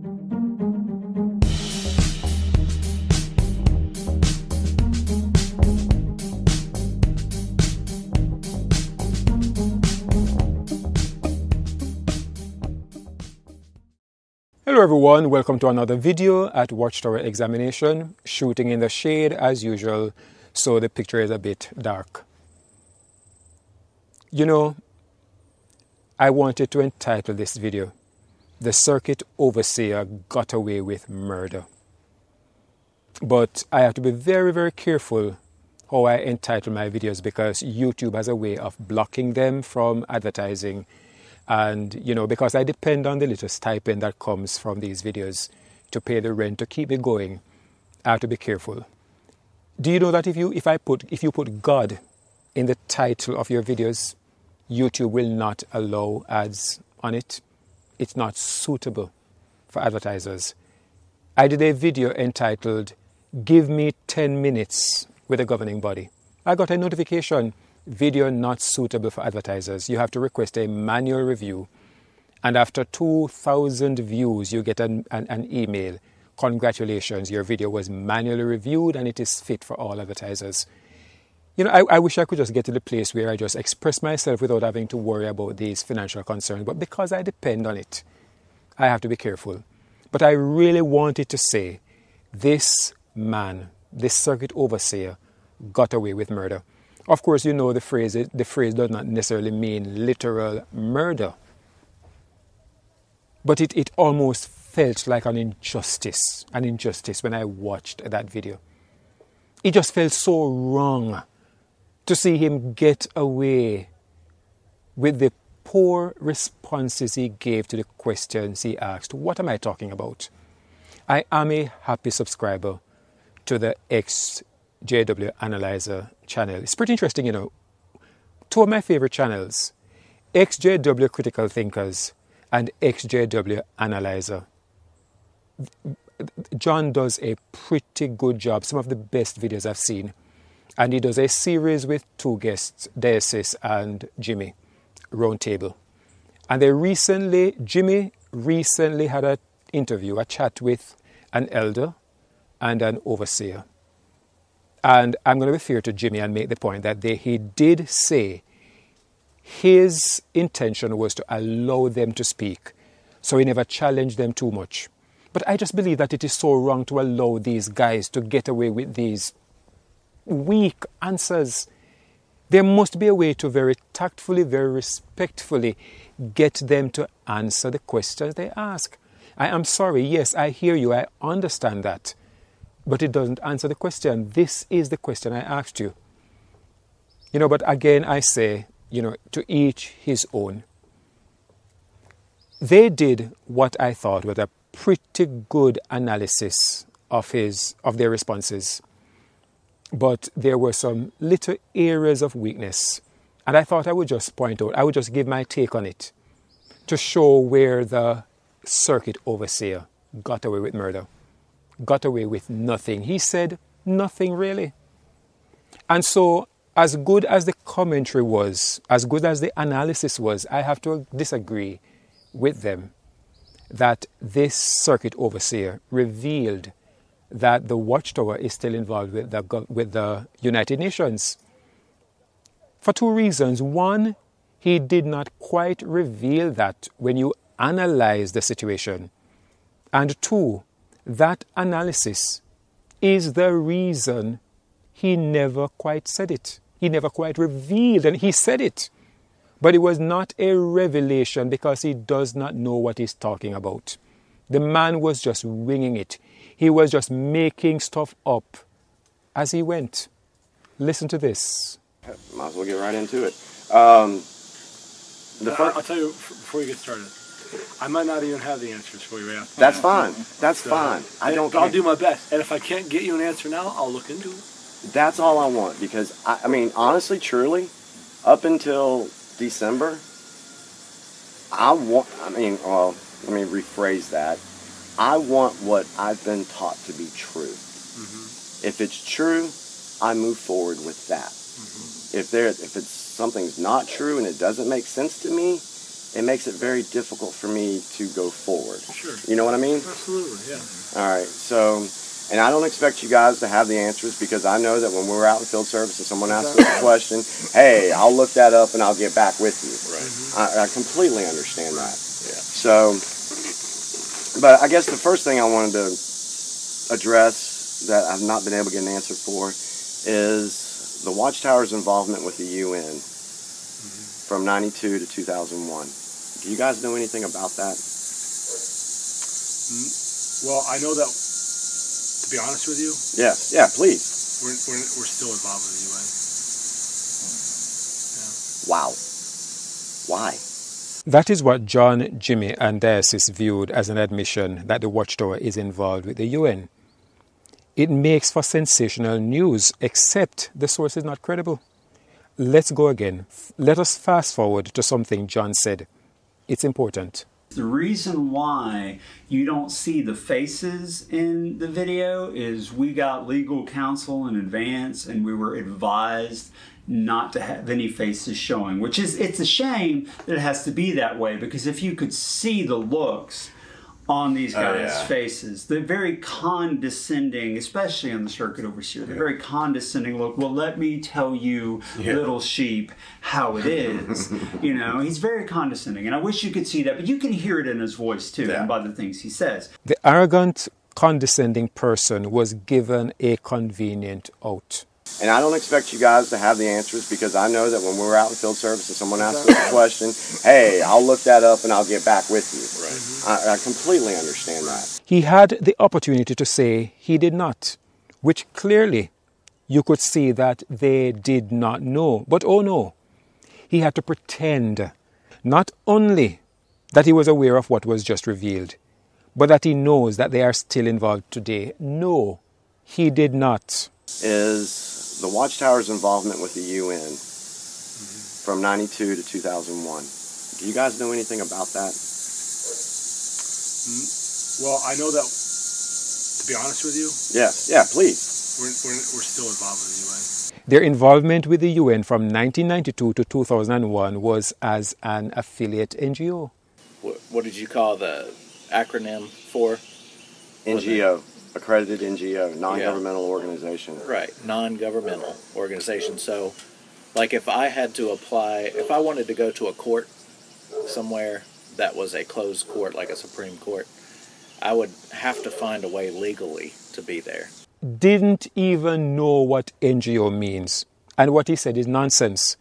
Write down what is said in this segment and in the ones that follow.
Hello everyone, welcome to another video at Watchtower Examination, shooting in the shade as usual, so the picture is a bit dark. You know, I wanted to entitle this video, "The Circuit Overseer Got Away with Murder." But I have to be very, very careful how I entitle my videos because YouTube has a way of blocking them from advertising. And, you know, because I depend on the little stipend that comes from these videos to pay the rent, to keep it going, I have to be careful. Do you know that if you put God in the title of your videos, YouTube will not allow ads on it? It's not suitable for advertisers. I did a video entitled, "Give me 10 minutes with a governing body." I got a notification, "Video not suitable for advertisers. You have to request a manual review." And after 2,000 views, you get an email. "Congratulations, your video was manually reviewed and it is fit for all advertisers." You know, I wish I could just get to the place where I just express myself without having to worry about these financial concerns. But because I depend on it, I have to be careful. But I really wanted to say, this man, this circuit overseer, got away with murder. Of course, you know the phrase does not necessarily mean literal murder. But it almost felt like an injustice when I watched that video. It just felt so wrong to see him get away with the poor responses he gave to the questions he asked. What am I talking about? I am a happy subscriber to the ExJW Analyzer channel. It's pretty interesting, you know. Two of my favorite channels, ExJW Critical Thinkers and ExJW Analyzer. John does a pretty good job, some of the best videos I've seen. And he does a series with two guests, Diocese and Jimmy, Roundtable. And Jimmy recently had an interview, a chat with an elder and an overseer. And I'm going to be fair to Jimmy and make the point that he did say his intention was to allow them to speak, so he never challenged them too much. But I just believe that it is so wrong to allow these guys to get away with these weak answers. There must be a way to very tactfully, very respectfully get them to answer the questions they ask. I am sorry, yes, I hear you, I understand that. But it doesn't answer the question. This is the question I asked you. You know, but again, I say, you know, to each his own. They did what I thought was a pretty good analysis of their responses. But there were some little areas of weakness. And I thought I would just point out, I would just give my take on it to show where the circuit overseer got away with murder. Got away with nothing. He said nothing really. And so, as good as the commentary was, as good as the analysis was, I have to disagree with them that this circuit overseer revealed that the Watchtower is still involved with the United Nations. For two reasons. One, he did not quite reveal that when you analyze the situation. And two, that analysis is the reason he never quite said it. He never quite revealed, and he said it. But it was not a revelation because he does not know what he's talking about. The man was just winging it. He was just making stuff up as he went. Listen to this. Might as well get right into it. I'll tell you before you get started. I might not even have the answers for you after. That's fine. That's fine. I'll do my best. And if I can't get you an answer now, I'll look into it. That's all I want because, I mean, honestly, truly, up until December, let me rephrase that. I want what I've been taught to be true. Mm-hmm. If it's true, I move forward with that. Mm-hmm. If something's not true and it doesn't make sense to me, it makes it very difficult for me to go forward. Sure. You know what I mean? Absolutely, yeah. All right, so, and I don't expect you guys to have the answers, because I know that when we're out in field service and someone asks us a question, hey, I'll look that up and I'll get back with you. Right. I completely understand that. Yeah. So, but I guess the first thing I wanted to address that I've not been able to get an answer for is the Watchtower's involvement with the UN from 92 to 2001. Do you guys know anything about that? Well, I know that, to be honest with you, Yes, yeah, please. we're still involved with the UN. Wow. Why? That is what John, Jimmy, and Diocese viewed as an admission that the Watchtower is involved with the UN. It makes for sensational news, except the source is not credible. Let's go again. Let us fast forward to something John said. It's important. The reason why you don't see the faces in the video is we got legal counsel in advance and we were advised not to have any faces showing, which is, it's a shame that it has to be that way, because if you could see the looks on these guys' faces, they're very condescending, especially on the circuit overseer. They're very condescending look. Well, let me tell you, little sheep, how it is. You know, he's very condescending, and I wish you could see that, but you can hear it in his voice too, and by the things he says. The arrogant, condescending person was given a convenient out. And I don't expect you guys to have the answers, because I know that when we're out in field service and someone asks us a question, hey, I'll look that up and I'll get back with you. Right. I completely understand that. He had the opportunity to say he did not, which clearly you could see that they did not know. But oh no, he had to pretend not only that he was aware of what was just revealed, but that he knows that they are still involved today. No, he did not. Is the Watchtower's involvement with the UN from 92 to 2001. Do you guys know anything about that? Well, I know that, to be honest with you, Yes, yeah, please. we're still involved with the UN. Their involvement with the UN from 1992 to 2001 was as an affiliate NGO. What did you call the acronym for? NGO, accredited NGO, non-governmental organization. Right, non-governmental organization. So, like if I had to apply, if I wanted to go to a court somewhere that was a closed court, like a Supreme Court, I would have to find a way legally to be there. Didn't even know what NGO means. And what he said is nonsense.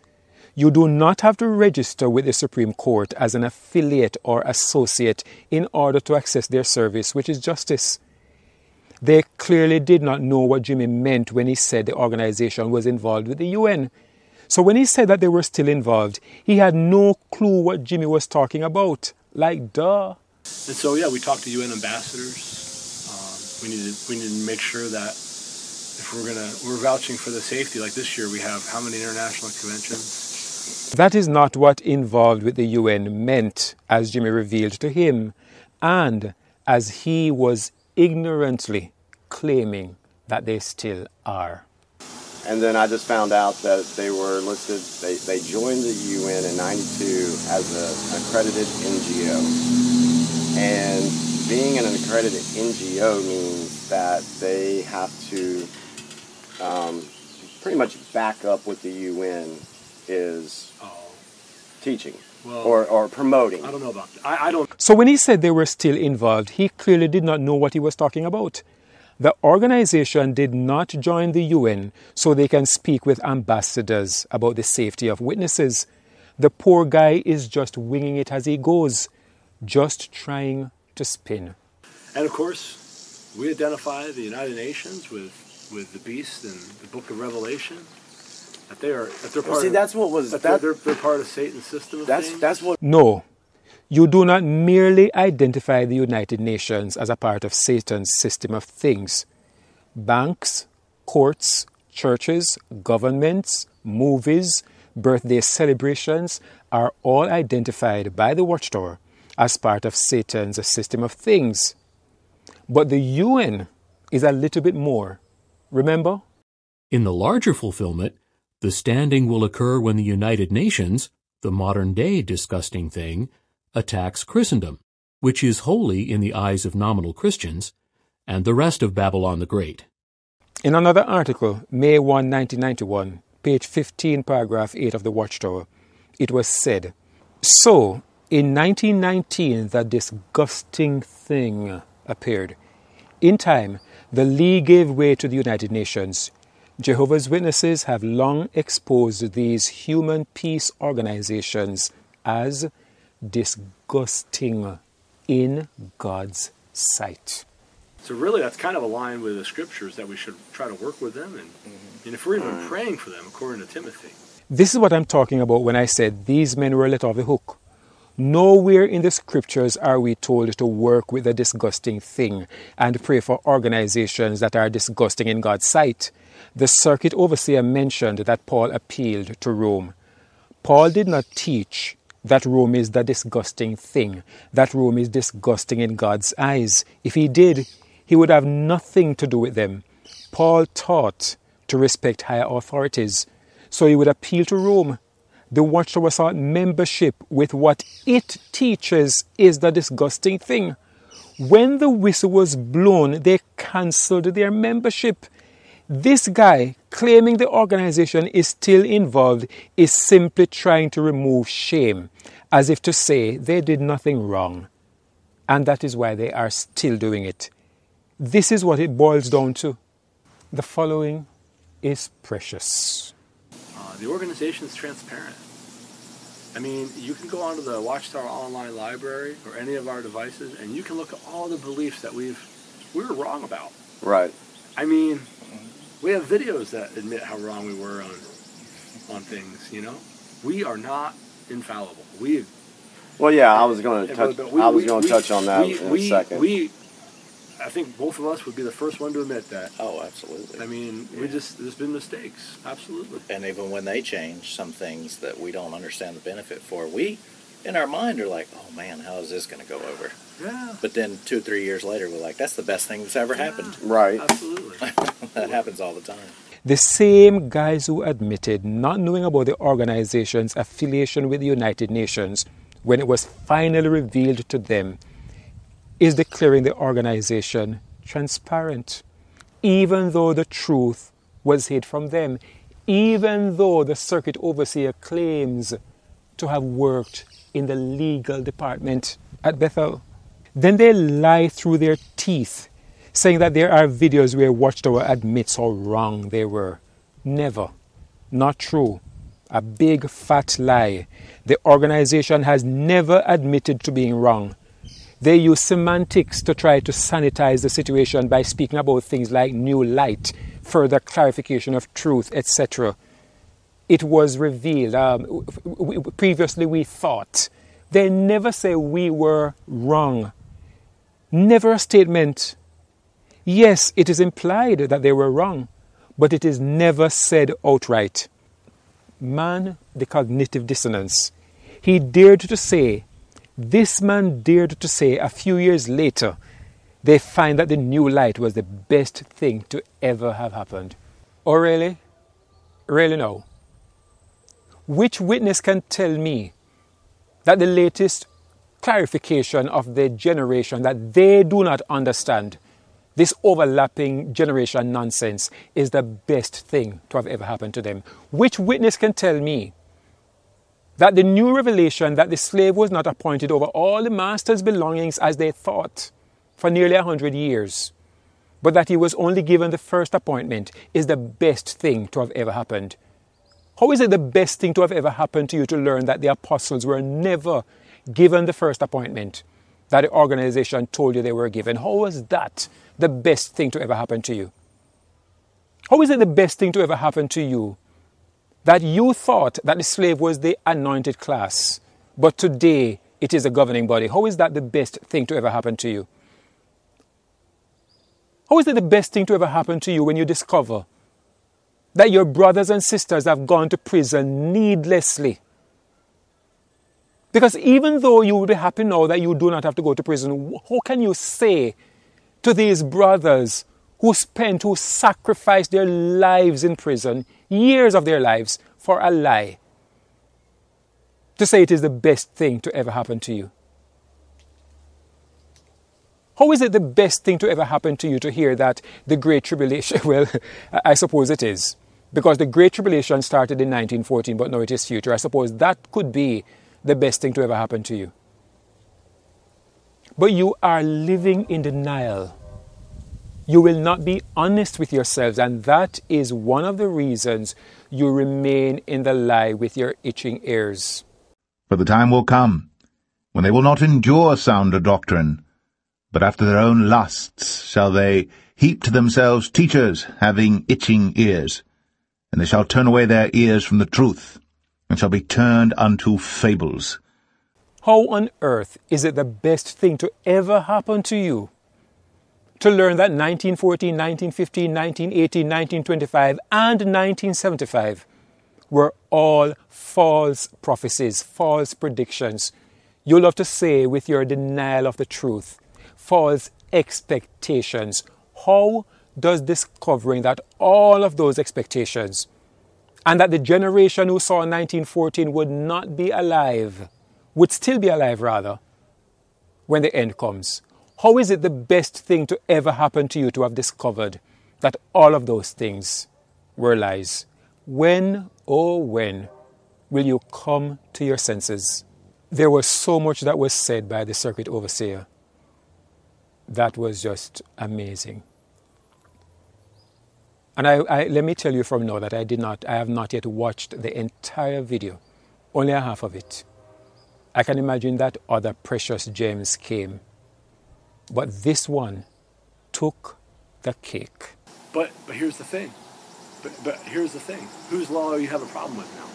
You do not have to register with the Supreme Court as an affiliate or associate in order to access their service, which is justice. They clearly did not know what Jimmy meant when he said the organization was involved with the UN. So when he said that they were still involved, he had no clue what Jimmy was talking about. Like, duh. And so, yeah, we talked to UN ambassadors. We need to make sure that if we're vouching for the safety, like this year we have how many international conventions? That is not what involved with the UN meant, as Jimmy revealed to him, and as he was ignorantly claiming that they still are. And then I just found out that they were listed, they joined the UN in 92 as an accredited NGO. And being an accredited NGO means that they have to pretty much back up what the UN is teaching or promoting. I don't know about that. I don't. So when he said they were still involved, he clearly did not know what he was talking about. The organization did not join the UN so they can speak with ambassadors about the safety of witnesses. The poor guy is just winging it as he goes, just trying to spin. And of course, we identify the United Nations with the beast and the Book of Revelation. That they're part. See, that's what was they're part of Satan's system of things. That's what. No, you do not merely identify the United Nations as a part of Satan's system of things. Banks, courts, churches, governments, movies, birthday celebrations are all identified by the Watchtower as part of Satan's system of things. But the UN is a little bit more. Remember? In the larger fulfillment, the standing will occur when the United Nations, the modern-day disgusting thing, attacks Christendom, which is holy in the eyes of nominal Christians, and the rest of Babylon the Great. In another article, May 1, 1991, page 15, paragraph 8 of the Watchtower, it was said, "So, in 1919, the disgusting thing appeared. In time, the League gave way to the United Nations. Jehovah's Witnesses have long exposed these human peace organizations as disgusting in God's sight." So really, that's kind of aligned with the scriptures that we should try to work with them, and if we're even praying for them, according to Timothy. This is what I'm talking about when I said these men were let off the hook. Nowhere in the scriptures are we told to work with the disgusting thing and pray for organizations that are disgusting in God's sight. The circuit overseer mentioned that Paul appealed to Rome. Paul did not teach that Rome is the disgusting thing, that Rome is disgusting in God's eyes. If he did, he would have nothing to do with them. Paul taught to respect higher authorities, so he would appeal to Rome. The Watchtower sought membership with what it teaches is the disgusting thing. When the whistle was blown, they cancelled their membership. This guy, claiming the organization is still involved, is simply trying to remove shame, as if to say they did nothing wrong. And that is why they are still doing it. This is what it boils down to. The following is precious. The organization is transparent. I mean, you can go onto the Watchtower online library or any of our devices, and you can look at all the beliefs that we were wrong about. Right. I mean, we have videos that admit how wrong we were on things. You know, we are not infallible. Well, yeah, I was going to touch on that in a second. I think both of us would be the first one to admit that. Oh, absolutely. I mean, there's been mistakes. Absolutely. And even when they change some things that we don't understand the benefit for, we, in our mind, are like, oh man, how is this going to go over? Yeah. But then 2 or 3 years later, we're like, that's the best thing that's ever happened. Right. Absolutely. That happens all the time. The same guys who admitted not knowing about the organization's affiliation with the United Nations when it was finally revealed to them is declaring the organization transparent, even though the truth was hid from them, even though the circuit overseer claims to have worked in the legal department at Bethel. Then they lie through their teeth, saying that there are videos where Watchtower admits how wrong they were. Never. Not true. A big fat lie. The organization has never admitted to being wrong. They use semantics to try to sanitize the situation by speaking about things like new light, further clarification of truth, etc. It was revealed. Previously we thought. They never say we were wrong. Never a statement. Yes, it is implied that they were wrong, but it is never said outright. Man, the cognitive dissonance. This man dared to say a few years later, they find that the new light was the best thing to ever have happened. Oh, really? Really no. Which witness can tell me that the latest clarification of the generation that they do not understand, this overlapping generation nonsense, is the best thing to have ever happened to them? Which witness can tell me that the new revelation that the slave was not appointed over all the master's belongings as they thought for nearly 100 years, but that he was only given the first appointment, is the best thing to have ever happened? How is it the best thing to have ever happened to you to learn that the apostles were never given the first appointment that the organization told you they were given? How was that the best thing to ever happen to you? How is it the best thing to ever happen to you that you thought that the slave was the anointed class, but today it is a governing body? How is that the best thing to ever happen to you? How is it the best thing to ever happen to you when you discover that your brothers and sisters have gone to prison needlessly? Because even though you would be happy now that you do not have to go to prison, how can you say to these brothers who sacrificed their lives in prison, years of their lives, for a lie, to say it is the best thing to ever happen to you? How is it the best thing to ever happen to you to hear that the Great Tribulation, well, I suppose it is, because the Great Tribulation started in 1914, but now it is future. I suppose that could be the best thing to ever happen to you. But you are living in denial. You will not be honest with yourselves, and that is one of the reasons you remain in the lie with your itching ears. For the time will come when they will not endure sounder doctrine, but after their own lusts shall they heap to themselves teachers having itching ears, and they shall turn away their ears from the truth, and shall be turned unto fables. How on earth is it the best thing to ever happen to you to learn that 1914, 1915, 1918, 1925, and 1975 were all false prophecies, false predictions? You love to say with your denial of the truth, false expectations. How does discovering that all of those expectations and that the generation who saw 1914 would not be alive, would still be alive rather, when the end comes, how is it the best thing to ever happen to you to have discovered that all of those things were lies? When, oh when, will you come to your senses? There was so much that was said by the circuit overseer. That was just amazing. And I let me tell you from now that I have not yet watched the entire video, only a half of it. I can imagine that other precious gems came, but this one took the cake. But here's the thing. But here's the thing. Whose law do you have a problem with now?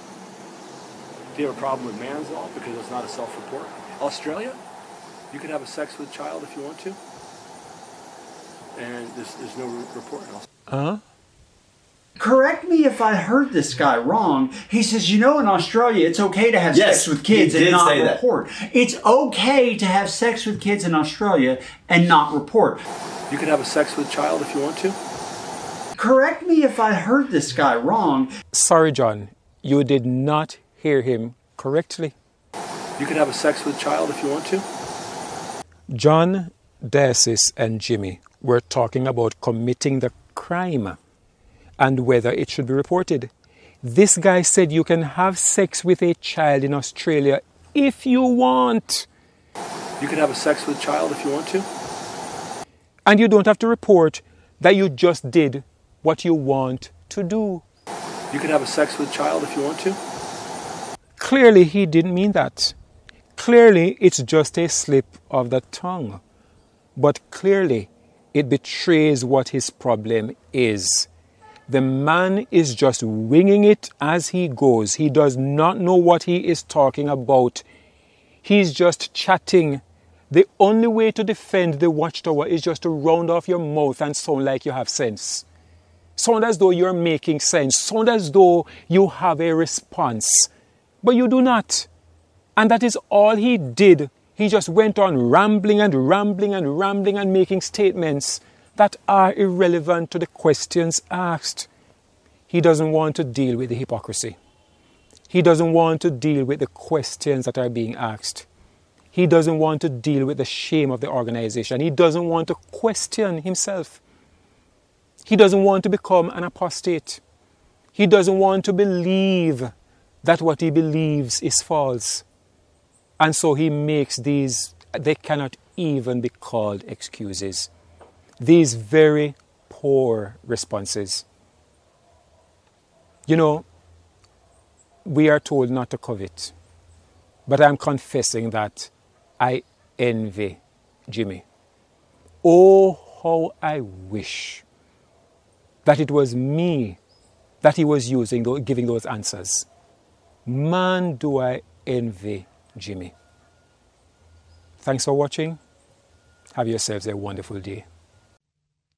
Do you have a problem with man's law because it's not a self-report? Australia, you could have a sex with child if you want to, and there's no report in Australia. Correct me if I heard this guy wrong. He says, in Australia, it's okay to have sex with kids and not report. It's okay to have sex with kids in Australia and not report. You could have a sex with child if you want to. Correct me if I heard this guy wrong. Sorry, John, you did not hear him correctly. You could have a sex with child if you want to. John, Diocese, and Jimmy were talking about committing the crime and whether it should be reported. This guy said you can have sex with a child in Australia if you want. You could have a sex with child if you want to. And you don't have to report that you just did what you want to do. You could have a sex with child if you want to. Clearly he didn't mean that. Clearly it's just a slip of the tongue. But clearly it betrays what his problem is. The man is just winging it as he goes. He does not know what he is talking about. He's just chatting. The only way to defend the Watchtower is just to round off your mouth and sound like you have sense. Sound as though you're making sense. Sound as though you have a response. But you do not. And that is all he did. He just went on rambling and rambling and rambling and making statements that are irrelevant to the questions asked. He doesn't want to deal with the hypocrisy. He doesn't want to deal with the questions that are being asked. He doesn't want to deal with the shame of the organization. He doesn't want to question himself. He doesn't want to become an apostate. He doesn't want to believe that what he believes is false. And so he makes these, they cannot even be called excuses. These very poor responses. We are told not to covet. But I'm confessing that I envy Jimmy. Oh, how I wish that it was me that he was using, giving those answers. Man, do I envy Jimmy. Thanks for watching. Have yourselves a wonderful day.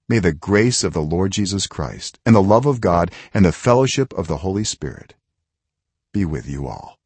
May the grace of the Lord Jesus Christ and the love of God and the fellowship of the Holy Spirit be with you all.